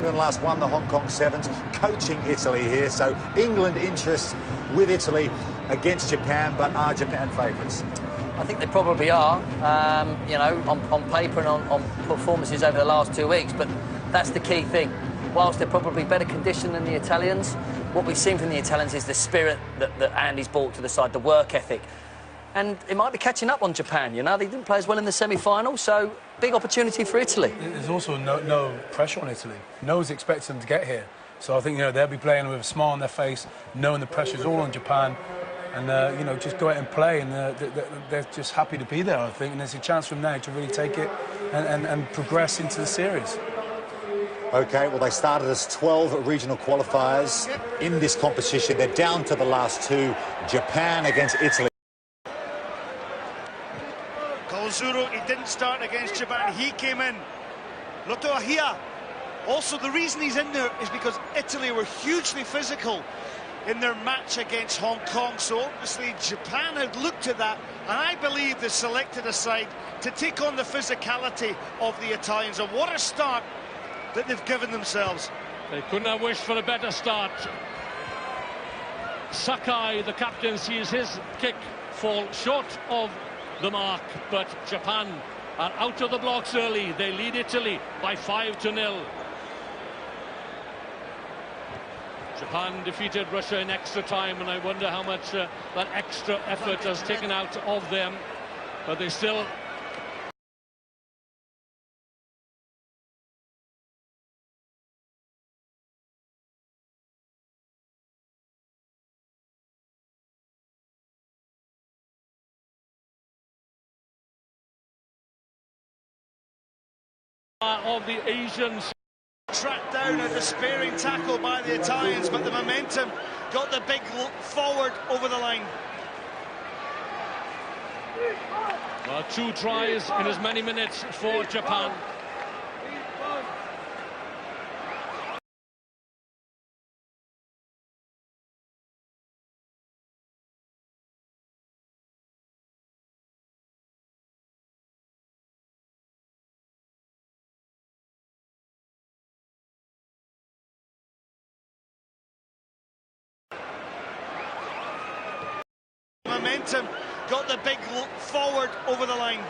England last won the HongKongSenvens, coaching Italy here. So England interest with Italy against Japan, but are Japan favourites? I think they probably are, you know, on paper and on performances over the last 2 weeks, but that's the key thing. Whilst they're probably better conditioned than the Italians, what we've seen from the Italians is the spirit that Andy's brought to the side, the work ethic. And it might be catching up on Japan, you know. They didn't play as well in the semi-final, so big opportunity for Italy. There's also no pressure on Italy. No one's expecting them to get here. So I think, you know, they'll be playing with a smile on their face, knowing the pressure's all on Japan, and, you know, just go out and play, and they're just happy to be there, I think, and there's a chance from now to really take it and progress into the series. OK, well, they started as 12 regional qualifiers in this competition. They're down to the last two, Japan against Italy. Kozuro, he didn't start against Japan, he came in. Loto Ahia, also the reason he's in there is because Italy were hugely physical in their match against Hong Kong, so obviously Japan had looked at that, and I believe they selected a side to take on the physicality of the Italians, and what a start that they've given themselves. They couldn't have wished for a better start. Sakai, the captain, sees his kick fall short of the mark, but Japan are out of the blocks early. They lead Italy by 5-0. Japan defeated Russia in extra time, and I wonder how much that extra effort has taken out of them, but they still of the Asians. Tracked down a despairing tackle by the Italians, but the momentum got the big forward over the line. Well, 2 tries in as many minutes for Japan. Momentum got the big forward over the line.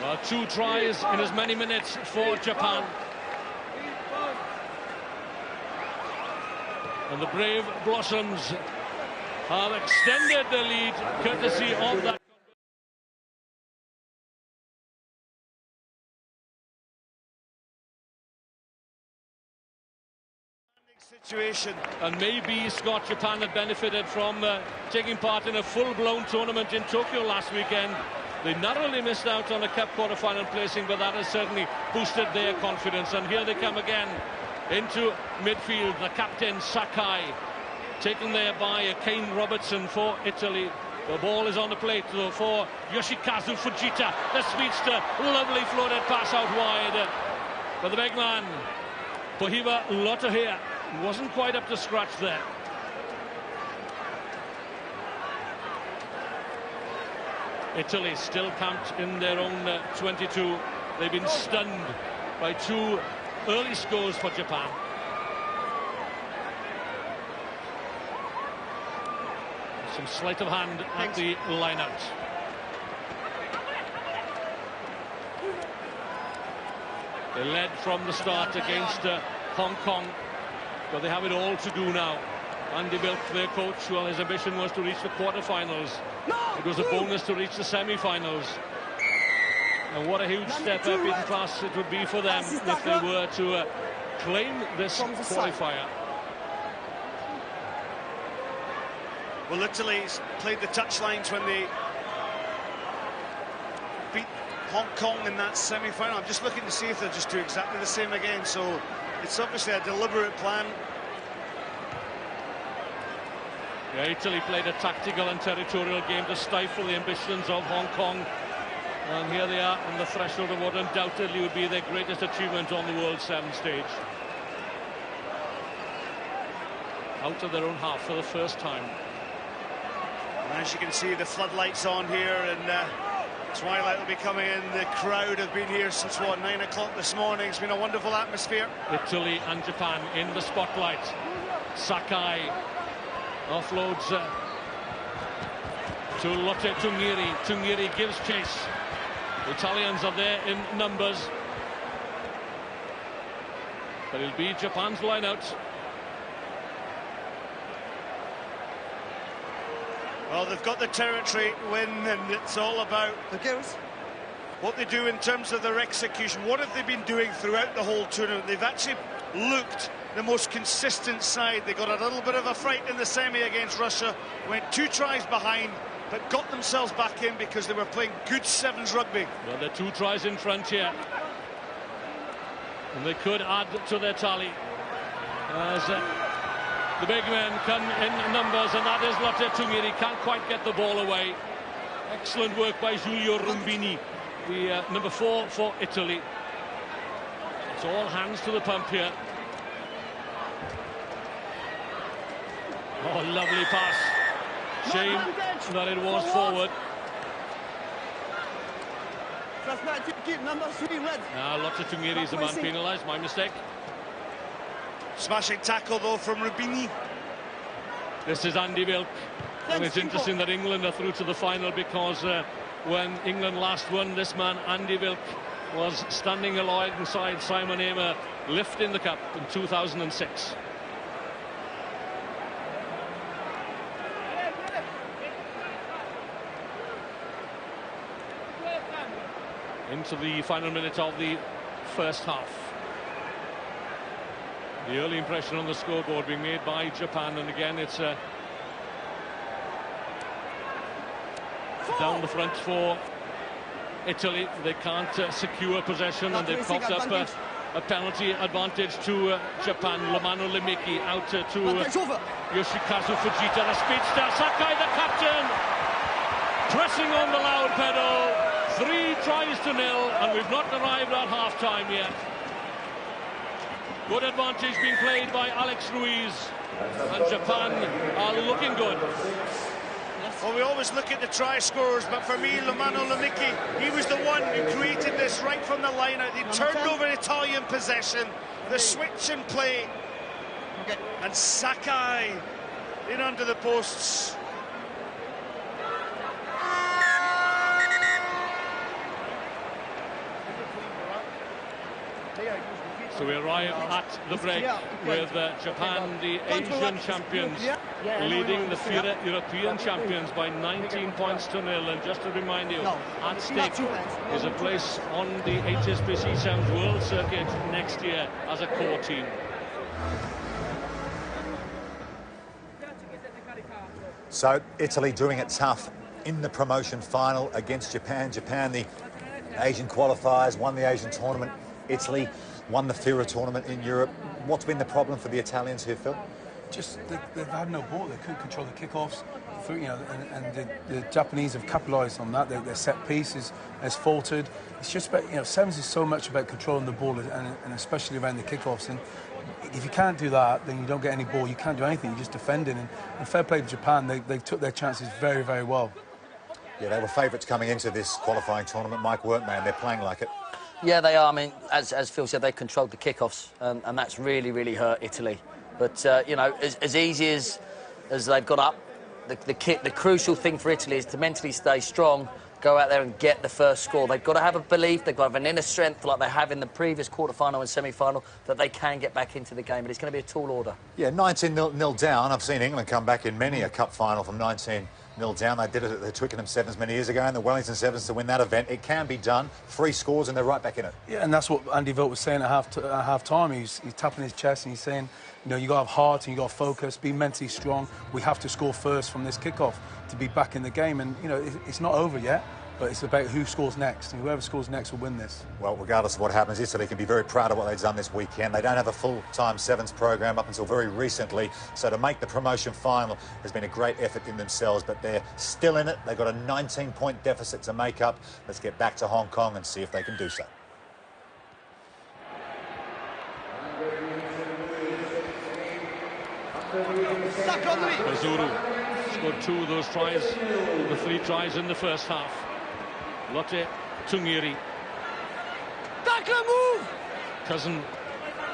Well, 2 tries in as many minutes for Japan. And the Brave Blossoms have extended the lead courtesy of that situation. And maybe Scott, Japan had benefited from taking part in a full-blown tournament in Tokyo last weekend. They narrowly missed out on a cup quarter-final placing, but that has certainly boosted their confidence. And here they come again into midfield. The captain Sakai taken there by Kane Robertson for Italy. The ball is on the plate for Yoshikazu Fujita, the speedster. Lovely floated pass out wide. But the big man, Pohiba Lotohea, wasn't quite up to scratch there. Italy still camped in their own 22. They've been stunned by 2 early scores for Japan. Some sleight of hand at the line-out. They led from the start against Hong Kong, but they have it all to do now. Andy Bilk, their coach, well, his ambition was to reach the quarterfinals. It was a bonus to reach the semi-finals. And what a huge step up in class it would be for them if they were to claim this qualifier. Well, Italy's played the touchlines when they beat Hong Kong in that semi-final. I'm just looking to see if they'll just do exactly the same again, so it's obviously a deliberate plan. Yeah, Italy played a tactical and territorial game to stifle the ambitions of Hong Kong. And here they are on the threshold of what undoubtedly would be their greatest achievement on the World 7 stage. Out of their own half for the first time. And as you can see, the floodlights on here, and Twilight will be coming in. The crowd have been here since, what, 9 o'clock this morning. It's been a wonderful atmosphere. Italy and Japan in the spotlight. Sakai offloads to Lotte Tungiri. Tungiri gives chase. The Italians are there in numbers. But it'll be Japan's line out. Well, they've got the territory win, and it's all about what they do in terms of their execution. What have they been doing throughout the whole tournament? They've actually looked the most consistent side. They got a little bit of a fright in the semi against Russia, went 2 tries behind, but got themselves back in because they were playing good sevens rugby. Well, they're 2 tries in front here, and they could add to their tally as the big men come in numbers, and that is Lotte Tungiri. Can't quite get the ball away. Excellent work by Giulio Rumbini, the number 4 for Italy. It's all hands to the pump here. Oh, lovely pass. Shame that it was forward. Now Lotte Tungiri is the man penalised. My mistake. Smashing tackle, though, from Rubini. This is Andy Wilk. And it's interesting that England are through to the final, because when England last won, this man, Andy Wilk, was standing alongside Simon Hamer, lifting the cup in 2006. Into the final minute of the first half. The early impression on the scoreboard being made by Japan, and again it's down the front for Italy. They can't secure possession, and they've cocked up a penalty advantage to Japan. Lomano Lemeki out to Yoshikazu Fujita, the speedster. Sakai, the captain, pressing on the loud pedal. 3 tries to 0, and we've not arrived at half-time yet. Good advantage being played by Alex Ruiz, and Japan are looking good. Well, we always look at the try scorers, but for me, Lomano Lemiki, he was the one who created this right from the line-out. He turned over Italian possession, the switch in play, and Sakai in under the posts. So we arrive at the break with Japan, the Asian champions, leading the FIRA European champions by 19 points to 0. And just to remind you, at stake is a place on the HSBC Sevens World Circuit next year as a core team. So Italy doing it tough in the promotion final against Japan. Japan, the Asian qualifiers, won the Asian tournament. Italy won the FIRA tournament in Europe. What's been the problem for the Italians here, Phil? Just they've had no ball. They couldn't control the kickoffs. You know, and the Japanese have capitalised on that. Their set piece has faltered. It's just about, you know, sevens is so much about controlling the ball, and especially around the kickoffs. And if you can't do that, then you don't get any ball. You can't do anything. You're just defending. And fair play to Japan. They took their chances very, very well. Yeah, they were favourites coming into this qualifying tournament. Mike Workman, they're playing like it. Yeah, they are. I mean, as Phil said, they controlled the kickoffs, and that's really, really hurt Italy. But, you know, as easy as they've got up, the crucial thing for Italy is to mentally stay strong, go out there and get the first score. They've got to have a belief, they've got to have an inner strength like they have in the previous quarter-final and semi-final, that they can get back into the game. But it's going to be a tall order. Yeah, 19-0 down. I've seen England come back in many a cup final from 19-0 down. They did it at the Twickenham Sevens many years ago, and the Wellington Sevens to win that event. It can be done. 3 scores and they're right back in it. Yeah, and that's what Andy Wilk was saying at half-time. He's tapping his chest and he's saying, you know, you got to have heart and you got to focus, be mentally strong. We have to score first from this kickoff to be back in the game. And, you know, it's not over yet, but it's about who scores next. And whoever scores next will win this. Well, regardless of what happens, Italy can be very proud of what they've done this weekend. They don't have a full-time sevens program up until very recently. So to make the promotion final has been a great effort in themselves, but they're still in it. They've got a 19-point deficit to make up. Let's get back to Hong Kong and see if they can do so. Mazuru scored 2 of those tries, the 3 tries in the first half. Lotte Tungiri. Tackle move! Cousin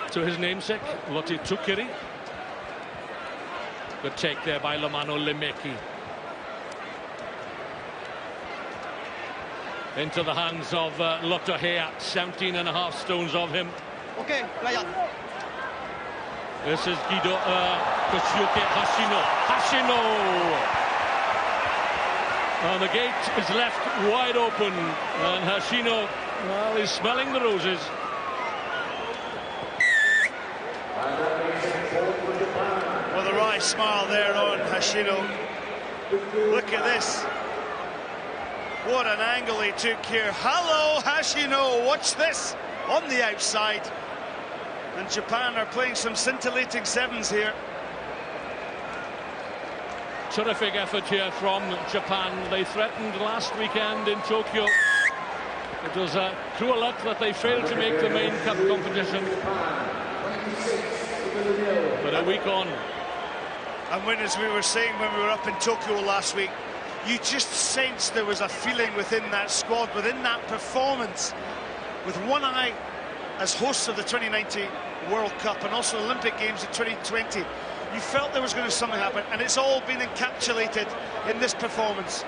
to his namesake, Lotte Tungiri. Good take there by Lomano Lemeki. Into the hands of Lotte Hea, 17.5 stones of him. Okay, Ryan. This is Guido Koshuke Hashino. And the gate is left wide open. And Hashino, well, he's smelling the roses. Well, the wry smile there on Hashino. Look at this. What an angle he took here. Hello, Hashino. Watch this on the outside. And Japan are playing some scintillating sevens here. Terrific effort here from Japan. They threatened last weekend in Tokyo. It was a cruel luck that they failed to make the main cup competition. But a week on. And when, as we were saying when we were up in Tokyo last week, you just sensed there was a feeling within that squad, within that performance, with one eye as hosts of the 2019 World Cup and also Olympic Games in 2020. You felt there was going to something happen, and it's all been encapsulated in this performance.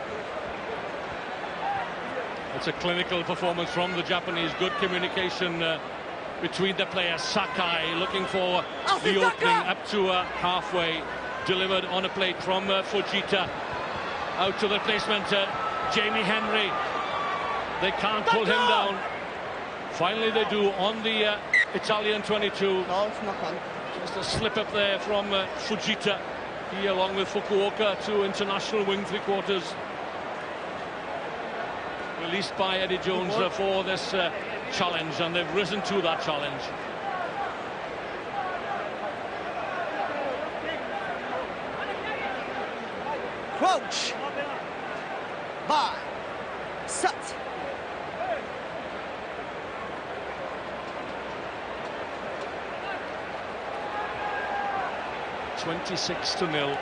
It's a clinical performance from the Japanese. Good communication between the players. Sakai looking for the opening up to halfway. Delivered on a plate from Fujita. Out to the placement, Jamie Henry. They can't pull him down. Finally they do on the Italian 22. No, it's not on. Just a slip up there from Fujita. He, along with Fukuoka, two international wing three-quarters. Released by Eddie Jones for this challenge, and they've risen to that challenge. Crouch. Bye. Set. (26-0).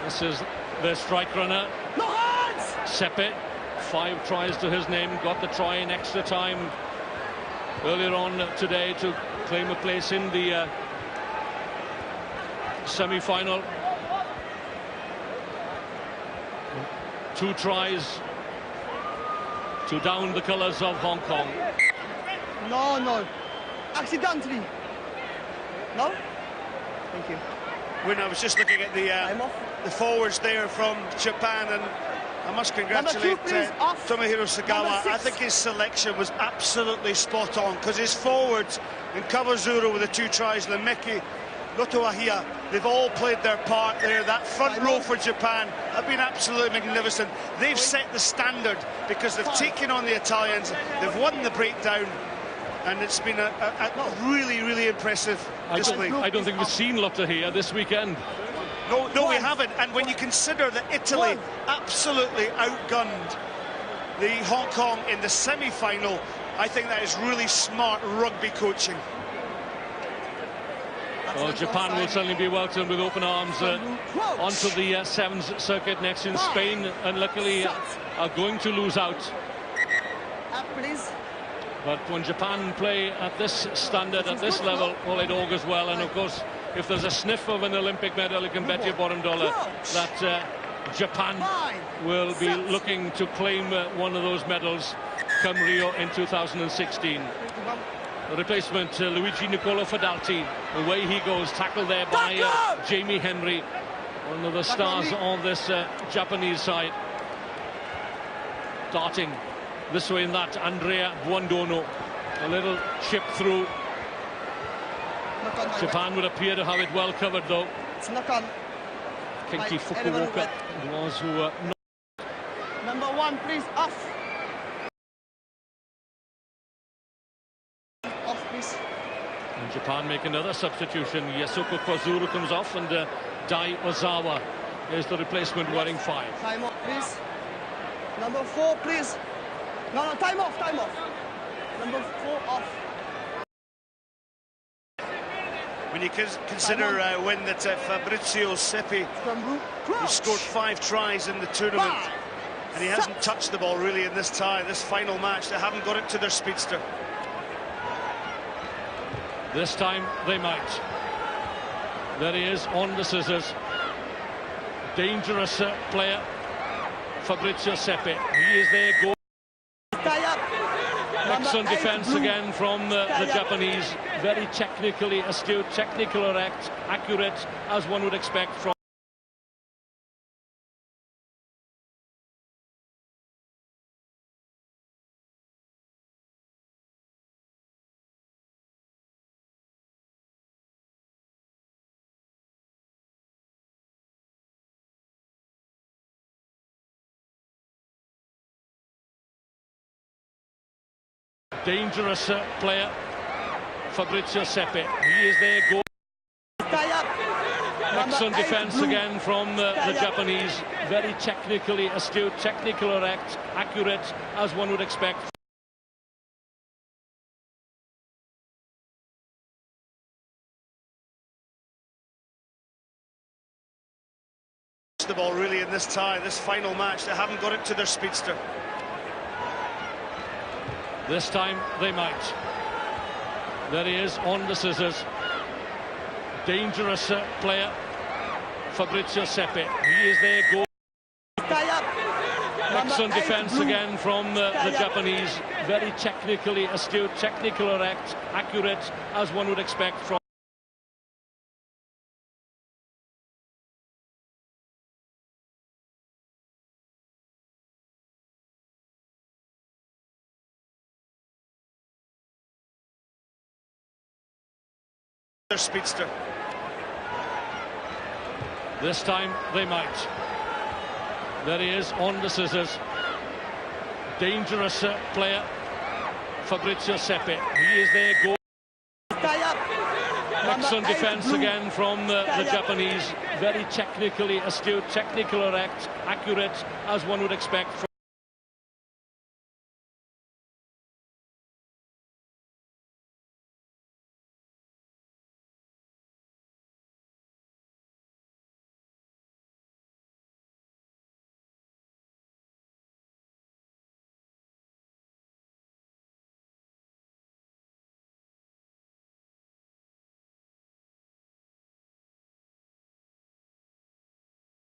This is their strike runner. No hands. Sepe, 5 tries to his name, got the try in extra time earlier on today to claim a place in the semi-final. 2 tries to down the colours of Hong Kong. No. Accidentally. No? Thank you. When I was just looking at the forwards there from Japan, and I must congratulate Tomohiro Sagawa. I think his selection was absolutely spot on, because his forwards in Kawazura with the 2 tries, Lemeki, Notoahia, they've all played their part there. That front row for Japan have been absolutely magnificent. They've set the standard because they've taken on the Italians, they've won the breakdown, and it's been a really, really impressive display. I don't think we've seen Lotte here this weekend. No, we haven't. And when you consider that Italy absolutely outgunned the Hong Kong in the semi-final, I think that is really smart rugby coaching. Well, Japan will certainly be welcomed with open arms onto the Sevens circuit next in Spain, and luckily are going to lose out. But when Japan play at this standard, at this level, well, it augurs well. And of course, if there's a sniff of an Olympic medal, you can bet your bottom dollar that Japan will be looking to claim one of those medals come Rio in 2016. The replacement, Luigi Nicolo Fadalti, away he goes, tackled there by Jamie Henry, one of the stars on this Japanese side. Darting this way and that, Andrea Buondono, a little chip through. Japan would appear to have it well covered though. Kenki Fukuoka was who Number 1, please, off. Off, please. And Japan make another substitution. Yasuko Kozuru comes off, and Dai Ozawa is the replacement wearing 5. Time off, please. Number 4, please. No, time off. Number 4 off. When you consider when that Fabrizio Seppi, who scored 5 tries in the tournament, And he hasn't touched the ball really in this tie, this final match. They haven't got it to their speedster. This time they might. There he is on the scissors. Dangerous player, Fabrizio Seppi. He is there. Goal. Excellent defence again from the Japanese. Very technically astute, technical accurate, as one would expect from. Dangerous player, Fabrizio Seppi. He is there. Goal. Excellent defence again from the Japanese. Very technically astute, technical accurate, as one would expect. The ball really in this tie, this final match. They haven't got it to their speedster. This time they might. There he is on the scissors. Dangerous player, Fabrizio Seppi. He is there. Goal. Excellent defence again from the Japanese. Very technically astute, technical accurate, as one would expect from. Their speedster. This time they might. There he is on the scissors. Dangerous player, Fabrizio Seppi. He is there. Goal. Excellent defence again from the Japanese. Very technically astute, technical accurate, as one would expect from.